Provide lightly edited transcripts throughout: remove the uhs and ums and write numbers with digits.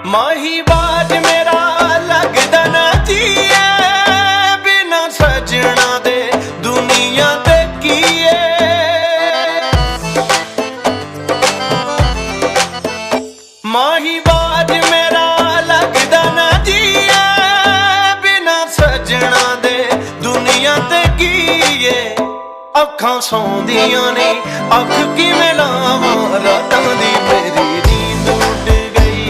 माही बाज मेरा लगदा ना जीए, बिना सजना दे दुनिया ते कीए। माही बाज मेरा लगदा ना जीए, बिना सजना दे दुनिया ते कीए। अखां सौंदियां ने अख किवें लावां, रातां दी मेरी नींद उड़ गई।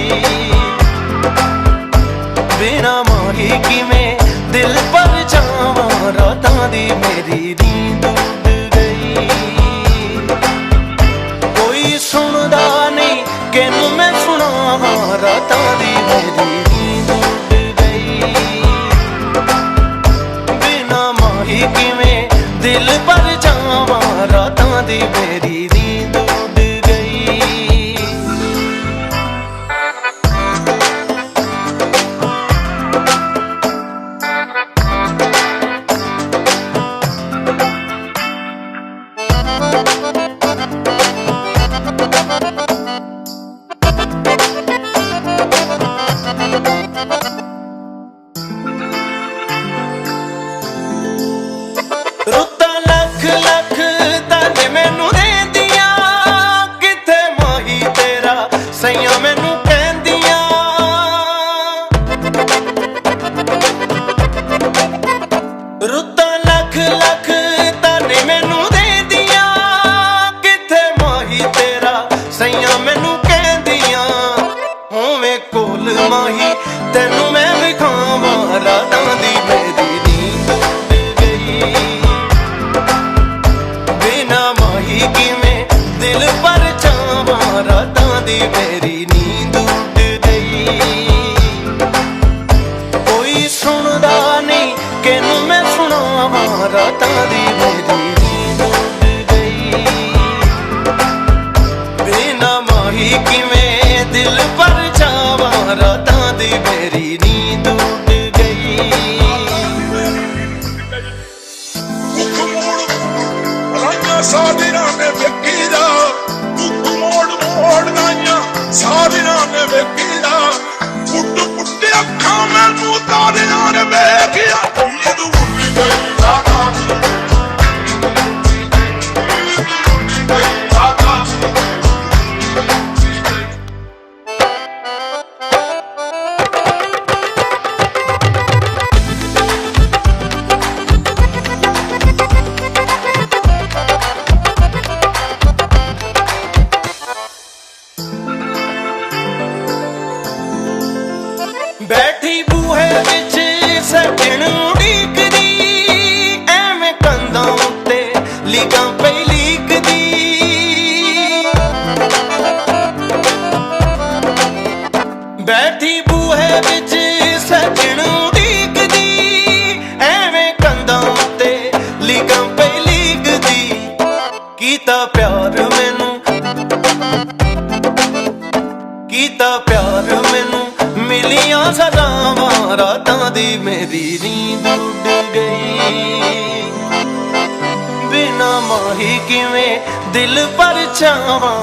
बिना माही किवें दिल पर जावां, रातां दी मेरी नींद उड़ गई। कोई सुनदा नहीं किनू मैं सुनावां, रातां दी मेरी नींद उड़ गई। बिना माही किवें दिल पर जावां, रातां दी मेरी नींद उड़ गई। रुत्तां लख लख तन मैनू देंदियां, किथे माही तेरा सैयां मैनू कहंदियां। रुत्तां लख लख तन मैनू देंदियां, किथे माही तेरा सैयां मैनू कहंदियां। होवें कोल माही तैनू मैं विखावां, रातां दी मेरी नींद उड़ गई। बिना माही किवें दिल पर जावां, रातां दी मेरी नींद उड़ गई। कोई सुनदा नहीं किनू मैं सुनावां, रातां दी मेरी नींद उड़ गई। बिना माही किवें दिल पर जावां, रातां दी मेरी नींद उड़ गई। सादिरां ने वेखी दा दुख मोड़ मोड़ नाइयां, सादिरां ने वेखी दा पुट पुट अखां मैनू तारियां ने वेखिया। नींद उड़ गई रातां दी, नींद उड़ गई रातां दी। बैठी बूहे विच सजण उड़ीकदी, एवें कंधां उत्ते लीकां पई लीकदी। बैठी बूहे विच सजण उड़ीकदी, एवें कंधां उत्ते लीकां पई लीकदी। कीता प्यार मैनू, कीता प्यार मैनू मिलियां सदावां, रातां दी मेरी नींद उड़ गई। बिना माही किवें दिल पर जावां।